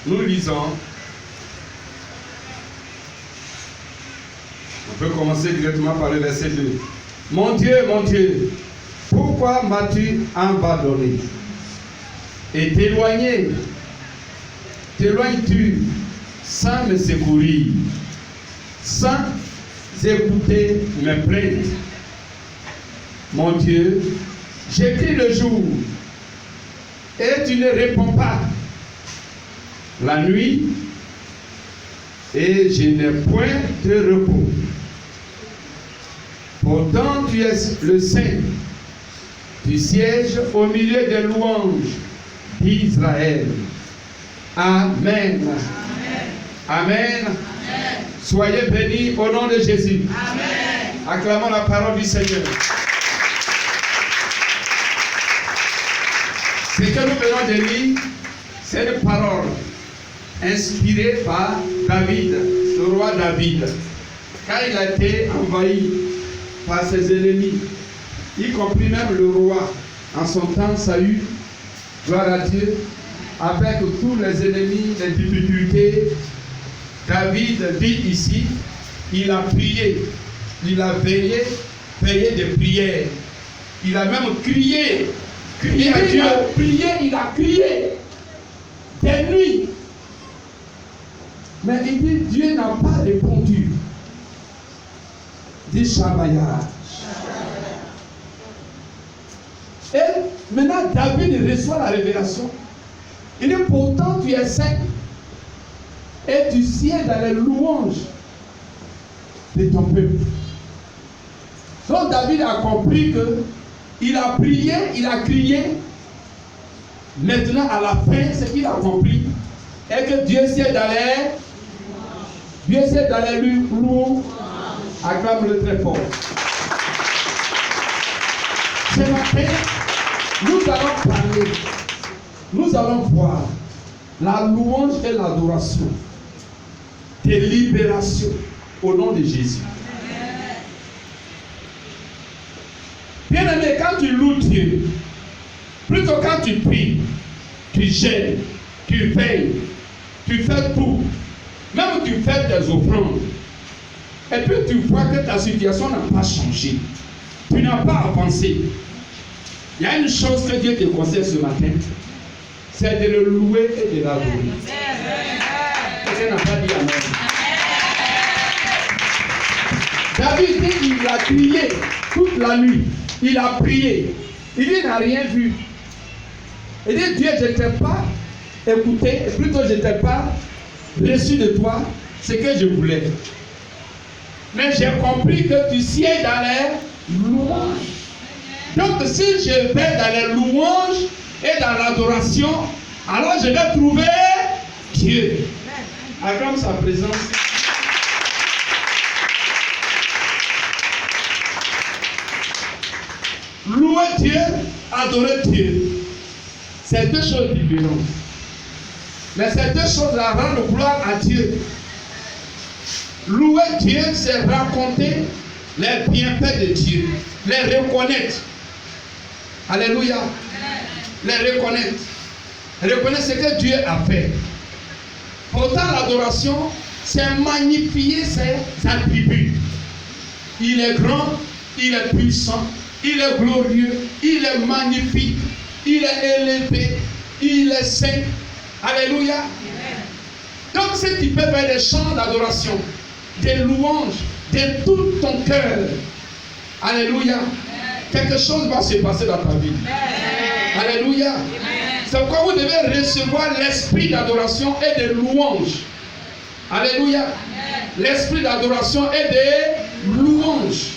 Nous lisons. On peut commencer directement par le verset 2. Mon Dieu, pourquoi m'as-tu abandonné et t'éloignes-tu sans me secourir, sans écouter mes plaintes? Mon Dieu, j'écris le jour et tu ne réponds pas, la nuit et je n'ai point de repos. Pourtant tu es le Saint, tu sièges au milieu des louanges d'Israël. Amen. Amen. Amen. Soyez bénis au nom de Jésus. Amen. Acclamons la parole du Seigneur. Ce que nous venons de lire, c'est une parole inspirée par David, le roi David, quand il a été envahi par ses ennemis, y compris même le roi, en son temps Saül, gloire à Dieu, avec tous les ennemis, les difficultés. David dit ici, il a prié, il a veillé de prière, il a même crié à Dieu. Il a crié des nuits. Mais il dit, Dieu n'a pas répondu. Dit Shabaya. Et maintenant, David reçoit la révélation. Il dit, pourtant tu es saint et tu sièges dans les louanges de ton peuple. Donc David a compris que il a prié, il a crié. Maintenant, à la fin, ce qu'il a compris est que Dieu siège dans les louanges. Acclame-le très fort. Ce matin, nous allons parler, nous allons voir la louange et l'adoration des libérations au nom de Jésus. Bien-aimé, quand tu loues Dieu, plutôt quand tu pries, tu gênes, tu veilles, tu fais tout, même tu fais des offrandes, et puis tu vois que ta situation n'a pas changé, tu n'as pas avancé. Il y a une chose que Dieu te conseille ce matin, c'est de le louer et de l'adorer. Quelqu'un n'a pas dit amen. David dit qu'il a crié toute la nuit. Il a prié. Il n'a rien vu. Il dit, Dieu, je ne t'ai pas écouté, plutôt je ne t'ai pas reçu de toi ce que je voulais. Mais j'ai compris que tu sièges dans les louanges. Donc si je vais dans les louanges et dans l'adoration, alors je vais trouver Dieu. Acclame sa présence. Louer Dieu, adorer Dieu, c'est deux choses différentes. Mais ces deux choses-là rendent gloire à Dieu. Louer Dieu, c'est raconter les bienfaits de Dieu, les reconnaître. Alléluia. Les reconnaître. Reconnaître ce que Dieu a fait. Pourtant, l'adoration, c'est magnifier ses attributs. Il est grand, il est puissant, il est glorieux, il est magnifique, il est élevé, il est saint. Alléluia. Donc si tu peux faire des chants d'adoration, des louanges de tout ton cœur, alléluia, quelque chose va se passer dans ta vie. Alléluia. C'est pourquoi vous devez recevoir l'esprit d'adoration et de louange. Alléluia. L'esprit d'adoration et de louange.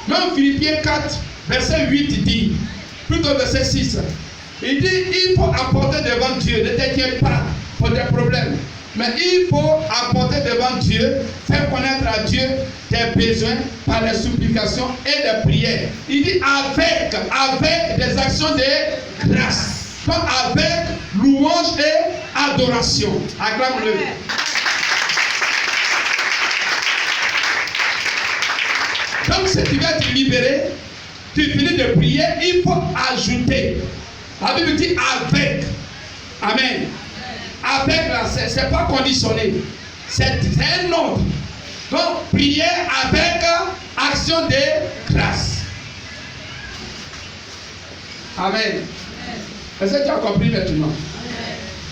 Même Philippiens 4, verset 8 dit, plutôt verset 6, il dit, il faut apporter devant Dieu, ne t'inquiète pas pour des problèmes, mais il faut apporter devant Dieu, faire connaître à Dieu tes besoins par les supplications et des prières. Il dit avec des actions de grâce, donc avec louange et adoration. Acclame-le. Donc si tu veux être libéré, tu finis de prier, il faut ajouter. La Bible dit avec. Amen. avec c'est pas conditionné. C'est un ordre. Donc, prière avec action de grâce. Amen. Est-ce que tu as compris maintenant?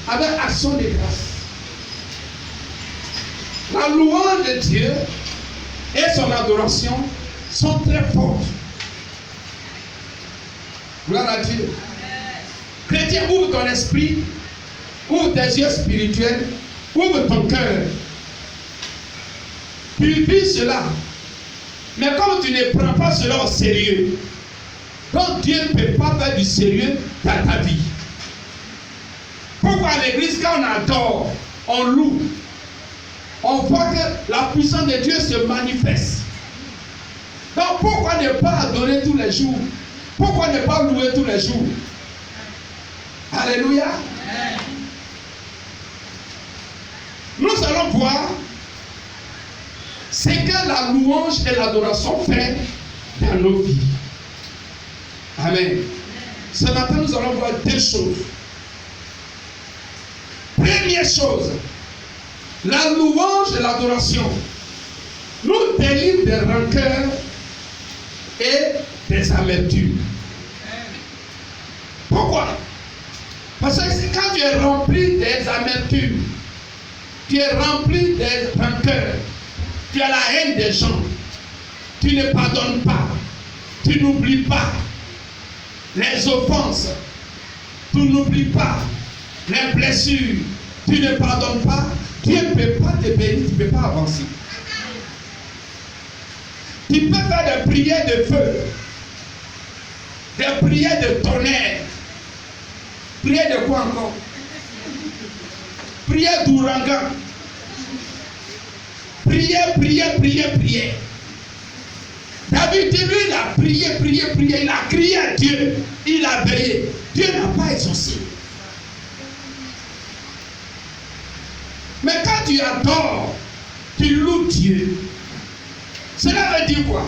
Avec action de grâce. La louange de Dieu et son adoration sont très fortes. Gloire à Dieu. Chrétien, ouvre ton esprit, ouvre tes yeux spirituels, ouvre ton cœur. Tu vis cela. Mais comme tu ne prends pas cela au sérieux, donc Dieu ne peut pas faire du sérieux dans ta vie. Pourquoi à l'église, quand on adore, on loue, on voit que la puissance de Dieu se manifeste. Donc pourquoi ne pas adorer tous les jours? Pourquoi ne pas louer tous les jours? Alléluia. Nous allons voir ce que la louange et l'adoration fait dans nos vies. Amen. Ce matin, nous allons voir deux choses. Première chose, la louange et l'adoration nous délivrent des rancœurs et des amertumes. Pourquoi? Parce que quand tu es rempli des amertumes, tu es rempli des rancœurs, tu as la haine des gens, tu ne pardonnes pas, tu n'oublies pas les offenses, tu n'oublies pas les blessures, tu ne pardonnes pas, Dieu ne peut pas te bénir, tu ne peux pas avancer. Tu peux faire des prières de feu, des prières de tonnerre. Prière de quoi encore? Prière d'ouragan. Prière. David, lui, il a prié, il a crié à Dieu, il a veillé. Dieu n'a pas exaucé. Mais quand tu adores, tu loues Dieu, cela veut dire quoi?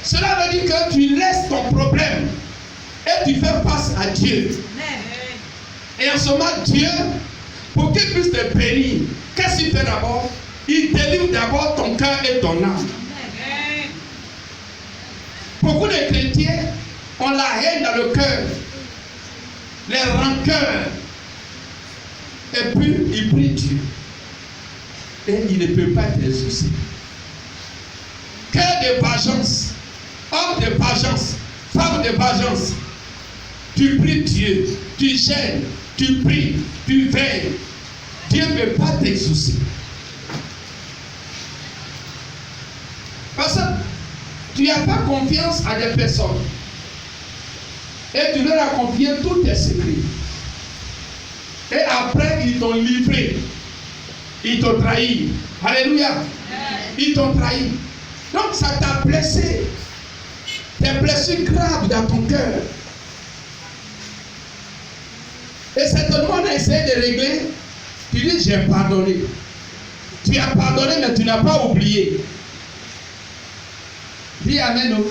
Cela veut dire que tu laisses ton problème et tu fais face à Dieu. Et en ce moment, Dieu, pour qu'il puisse te bénir, qu'est-ce qu'il fait d'abord? Il délivre d'abord ton cœur et ton âme. Beaucoup de chrétiens ont la haine dans le cœur, les rancœurs. Et puis, ils prient Dieu. Et il ne peut pas être exaucé. Cœur de vengeance, homme de vengeance, femme de vengeance. Tu pries Dieu, tu gênes, tu pries, tu veilles. Dieu ne peut pas t'exaucer. Parce que tu n'as pas confiance à des personnes. Et tu leur as confié tous tes secrets. Et après, ils t'ont livré. Ils t'ont trahi. Alléluia. Ils t'ont trahi. Donc ça t'a blessé. Des blessures graves dans ton cœur. Et certainement on a essayé de régler. Tu dis j'ai pardonné. Tu as pardonné mais tu n'as pas oublié. Dis amen. Amen.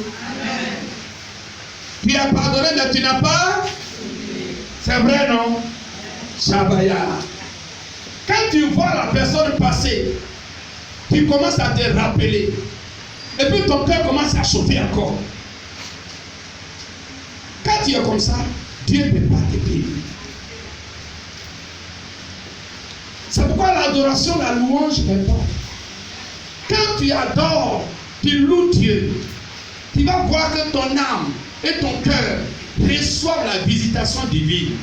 Tu as pardonné mais tu n'as pas oublié. C'est vrai non? Shabaya. Quand tu vois la personne passer, tu commences à te rappeler. Et puis ton cœur commence à chauffer encore. Quand tu es comme ça, Dieu ne peut pas te bénir. C'est pourquoi l'adoration, la louange est bonne. Quand tu adores, tu loues Dieu, tu vas voir que ton âme et ton cœur reçoivent la visitation divine.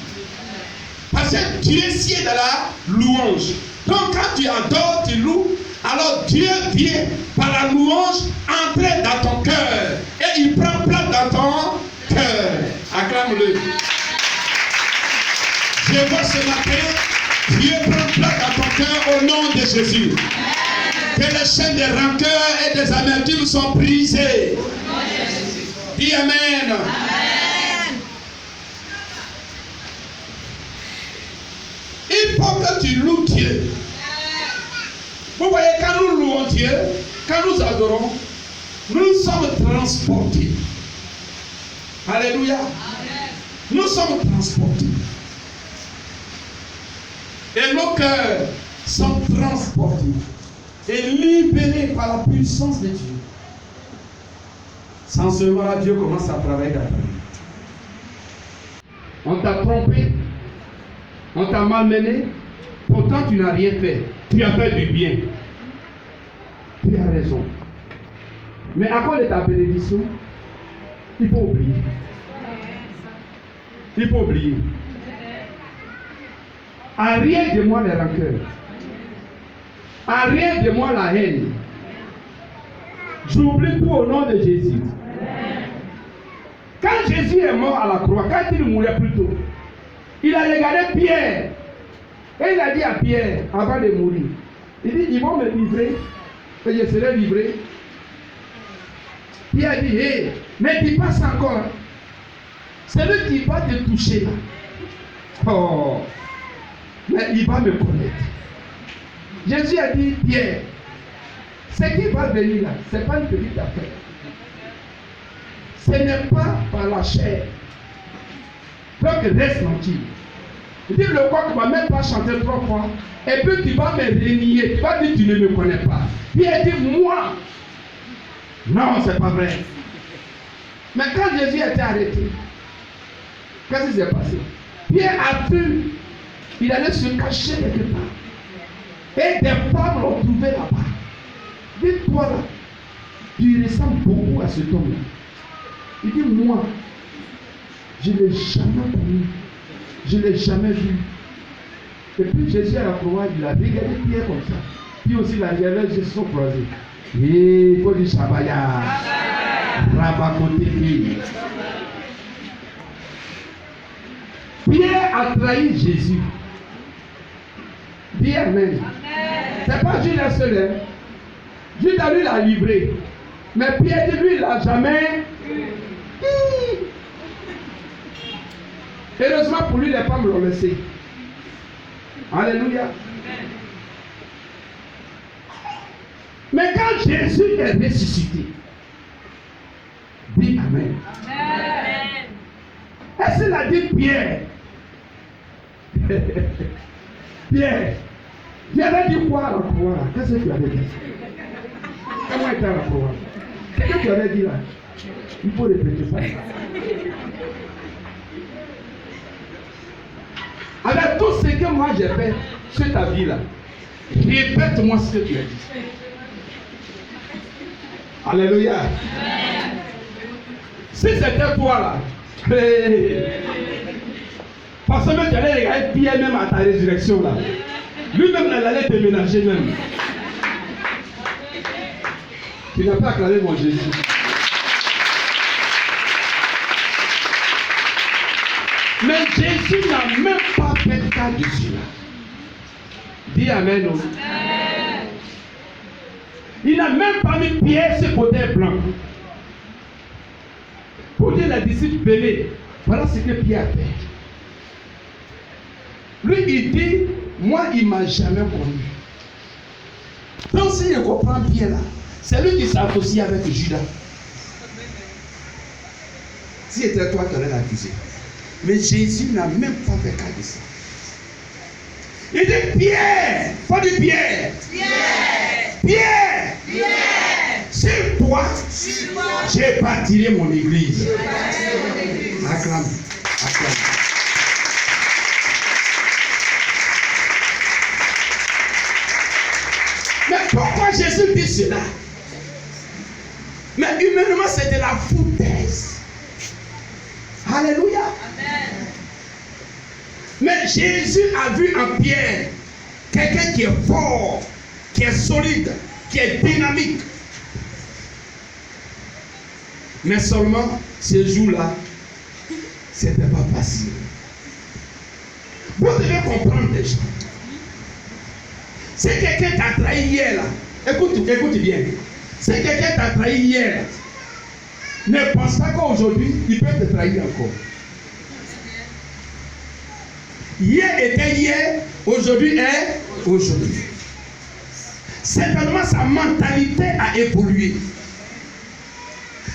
Parce que Dieu sied dans la louange. Donc quand tu adores, tu loues, alors Dieu vient par la louange entrer dans ton cœur. Et il prend place dans ton cœur. Acclame-le. Je vois ce matin, Dieu prend place dans ton cœur au nom de Jésus. Que les chaînes de rancœur et des amertumes sont brisées. Dis amen. Il faut que tu loues Dieu. Vous voyez, quand nous louons Dieu, quand nous adorons, nous sommes transportés. Alléluia. Nous sommes transportés. Et nos cœurs sont transportés et libérés par la puissance de Dieu. Sans ce moment-là, Dieu commence à travailler dans ta vie. On t'a trompé, on t'a malmené, pourtant tu n'as rien fait. Tu as fait du bien. Tu as raison. Mais à cause de ta bénédiction, il faut oublier. Il faut oublier. À rien de moi les rancœurs. À rien de moi la haine. J'oublie tout au nom de Jésus. Quand Jésus est mort à la croix, quand il mourait plus tôt, il a regardé Pierre. Et il a dit à Pierre, avant de mourir, il dit, ils vont me livrer, et je serai livré. Pierre dit, hé, mais dis pas ça encore. Celui qui va te toucher là, oh, mais il va me connaître. Jésus a dit, Pierre, ce qui va venir là, ce n'est pas une petite affaire. Ce n'est pas par la chair. Donc reste tranquille. Il dit, le corps ne va même pas chanter 3 fois. Et puis tu vas me renier. Tu vas dire, tu ne me connais pas. Pierre dit, moi. Non, ce n'est pas vrai. Mais quand Jésus a été arrêté, qu'est-ce qui s'est passé? Pierre a pu, il allait se cacher quelque part. Et des femmes l'ont trouvé là-bas. Dis-toi là, tu ressembles beaucoup à cet homme-là. Il dit, moi, je ne l'ai jamais connu. Je ne l'ai jamais vu. Et puis Jésus à la croix, il a regardé Pierre comme ça. Puis aussi, il a regardé Jésus sont croisés. Et il faut dire Shabaya. Rabakote. Pierre a trahi Jésus. Dis Amen. Ce n'est pas Judas seul. Hein? Judas lui l'a livré. Mais Pierre dit lui, il l'a jamais. Heureusement pour lui, les femmes l'ont laissé. Alléluia. Mais quand Jésus est ressuscité, dis Amen. Amen. Est-ce qu'il a dit Pierre? Pierre, tu avais dit quoi à la croix? Qu'est-ce que tu avais dit? Comment était à la croix? Qu'est-ce que tu avais dit là? Il faut répéter ça. Avec tout ce que moi j'ai fait sur ta vie là, répète-moi ce que tu as dit. Alléluia. Si c'était toi là, parce que tu allais regarder Pierre même à ta résurrection là. Lui-même il allait te ménager même. Tu n'as pas acclamé mon Jésus. Mais Jésus n'a même pas fait cas de cela. Dis Amen. Amen. Il n'a même pas mis Pierre sur côté blanc. Pour dire les disciples, venez. Voilà ce que Pierre a fait. Lui, il dit, moi, il ne m'a jamais connu. Donc, si je comprends bien là, c'est lui qui s'associe avec Judas. Si c'était toi, tu aurais l'accusé. Mais Jésus n'a même pas fait cas de ça. Il dit Pierre, pas de Pierre. Pierre. Pierre. Pierre. Sur toi, j'ai bâti mon église. Acclame. Acclame. Mais pourquoi Jésus dit cela? Mais humainement, c'est de la foutaise. Alléluia. Amen. Mais Jésus a vu en Pierre quelqu'un qui est fort, qui est solide, qui est dynamique. Mais seulement ce jour-là, ce n'était pas facile. Vous devez comprendre des gens. Si quelqu'un t'a trahi hier, là, écoute bien. Si quelqu'un t'a trahi hier, ne pense pas qu'aujourd'hui, il peut te trahir encore. Hier était hier, aujourd'hui est aujourd'hui. Certainement, sa mentalité a évolué.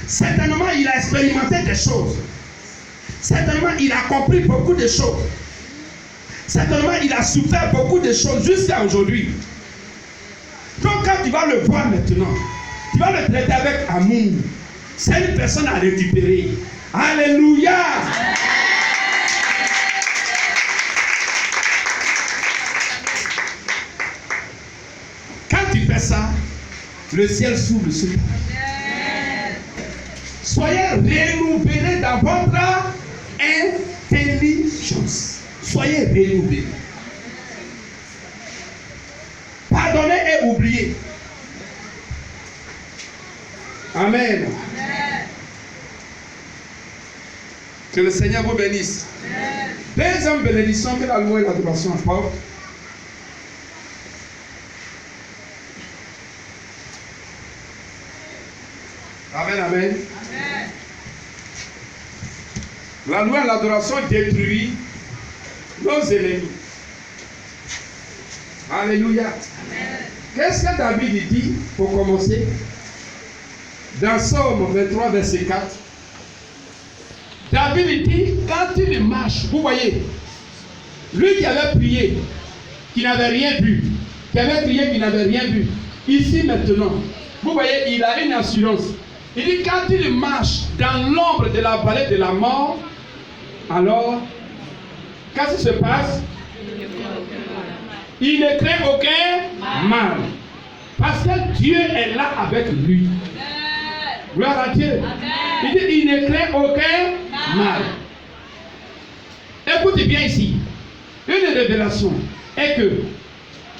Certainement, il a expérimenté des choses. Certainement, il a compris beaucoup de choses. certainement il a souffert beaucoup de choses jusqu'à aujourd'hui. Donc quand tu vas le voir maintenant, tu vas le traiter avec amour. C'est une personne à récupérer. Alléluia. Quand tu fais ça, le ciel s'ouvre sur toi. Soyez renouvelés dans votre intelligence. Soyez renouvelés. Pardonnez et oubliez. Amen. Que le Seigneur vous bénisse. Deuxième bénédiction que la loi et l'adoration apportent. Amen, amen. La loi et l'adoration détruit nos ennemis. Alléluia. Qu'est-ce que David dit pour commencer? Dans Psaume 23, verset 4. David dit, quand il marche, vous voyez, lui qui avait prié, qui n'avait rien vu, qui avait prié, qui n'avait rien vu, ici maintenant, vous voyez, il a une assurance. Il dit, quand il marche dans l'ombre de la vallée de la mort, alors, qu'est-ce qui se passe? Il ne craint aucun mal. Parce que Dieu est là avec lui. Gloire à Dieu. Il dit, il ne craint aucun mal. Écoutez bien ici. Une révélation est que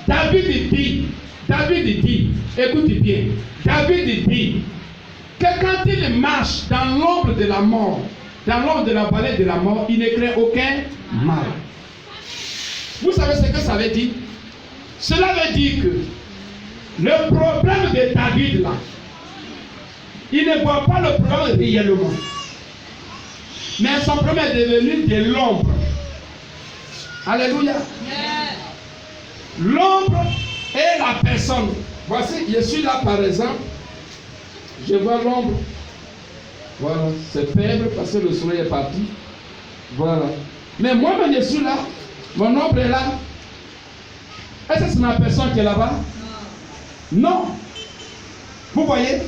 David dit, écoutez bien, David dit que quand il marche dans l'ombre de la mort, dans l'ombre de la vallée de la mort, il ne craint aucun mal. Vous savez ce que ça veut dire? Cela veut dire que le problème de David là, il ne voit pas le problème réellement. Mais son problème est devenu de l'ombre. Alléluia. L'ombre est la personne. Voici, je suis là par exemple. Je vois l'ombre. Voilà, c'est faible parce que le soleil est parti. Voilà. Mais moi-même, je suis là. Mon ombre est là. Est-ce que c'est ma personne qui est là-bas? Non. Vous voyez?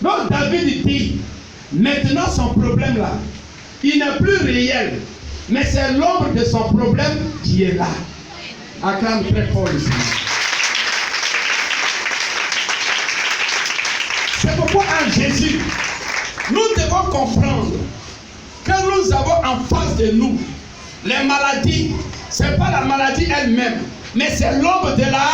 Donc David dit, maintenant son problème là, il n'est plus réel, mais c'est l'ombre de son problème qui est là. Acclame très fort ici. C'est pourquoi en Jésus, nous devons comprendre que nous avons en face de nous les maladies. Ce n'est pas la maladie elle-même, mais c'est l'ombre de la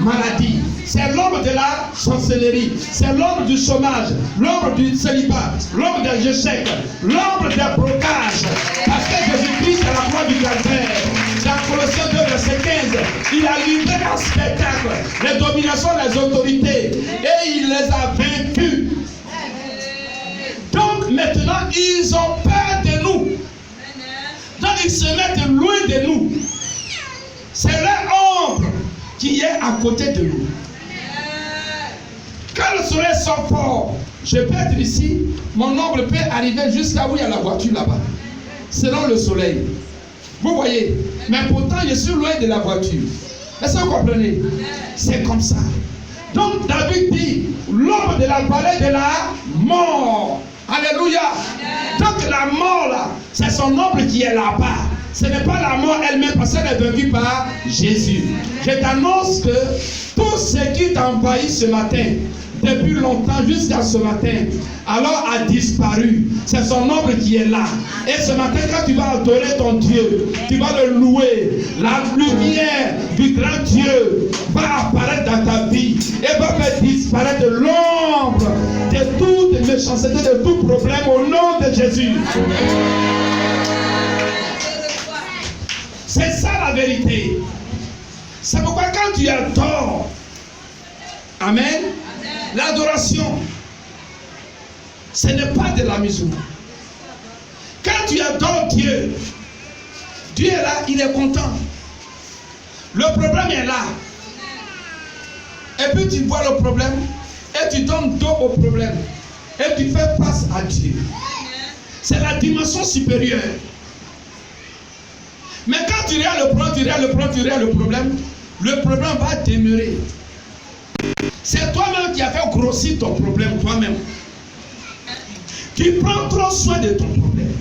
maladie. C'est l'ombre de la sorcellerie. C'est l'ombre du chômage, l'ombre du célibat, l'ombre des échecs, l'ombre des blocages. Parce que Jésus-Christ à la croix du Calvaire, dans Colossiens 2, verset 15, il a livré en spectacle les dominations, les autorités, et il les a vaincus. Donc maintenant, ils ont peur de nous. Donc ils se mettent loin de nous. C'est leur ombre qui est à côté de nous. Quand le soleil sort fort, je peux être ici, mon ombre peut arriver jusqu'à où il y a la voiture là-bas, selon le soleil. Vous voyez, mais pourtant je suis loin de la voiture. Est-ce que vous comprenez? C'est comme ça. Donc David dit, l'ombre de la vallée de la mort. Alléluia. Donc la mort là, c'est son ombre qui est là-bas. Ce n'est pas la mort elle-même parce qu'elle est vaincue par Jésus. Je t'annonce que tout ce qui t'envahit ce matin, depuis longtemps jusqu'à ce matin, alors a disparu. C'est son ombre qui est là. Et ce matin, quand tu vas adorer ton Dieu, tu vas le louer. La lumière du grand Dieu va apparaître dans ta vie et va faire disparaître l'ombre de toute méchanceté, de tout problème au nom de Jésus. C'est ça la vérité. C'est pourquoi quand tu adores, amen, l'adoration, ce n'est pas de la maison. Quand tu adores Dieu, Dieu est là, il est content. Le problème est là. Et puis tu vois le problème et tu donnes dos au problème. Et tu fais face à Dieu. C'est la dimension supérieure. Mais quand tu regardes le problème va demeurer. C'est toi-même qui as fait grossir ton problème, toi-même. Tu prends trop soin de ton problème.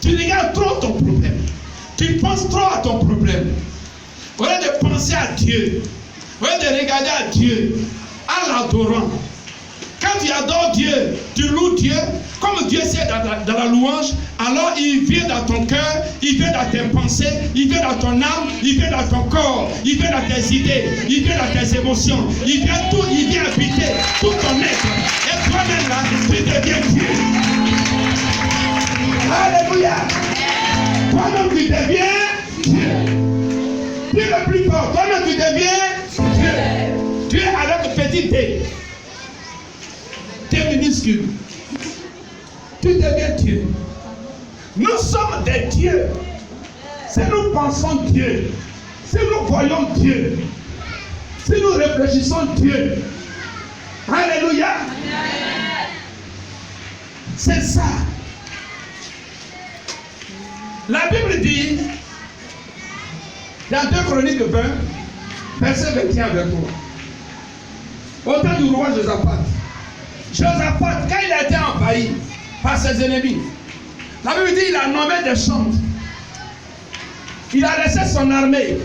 Tu regardes trop ton problème. Tu penses trop à ton problème. Au lieu de penser à Dieu, au lieu de regarder à Dieu, en l'adorant. Quand tu adores Dieu, tu loues Dieu, comme Dieu sait dans la louange, alors il vient dans ton cœur, il vient dans tes pensées, il vient dans ton âme, il vient dans ton corps, il vient dans tes idées, il vient dans tes émotions, il vient habiter tout ton être. Et toi-même là, tu deviens Dieu. Alléluia. Toi-même tu deviens Dieu. Tu es le plus fort. Toi-même tu deviens Dieu. Dieu avec petit D. T'es minuscule. Tu deviens Dieu. Nous sommes des dieux. Si nous pensons Dieu, si nous voyons Dieu, si nous réfléchissons Dieu, alléluia. C'est ça. La Bible dit, dans 2 Chroniques 20, verset 21 avec moi. Au temps du roi Josaphat, quand il a été envahi par ses ennemis, la Bible dit qu'il a nommé des chantres. Il a laissé son armée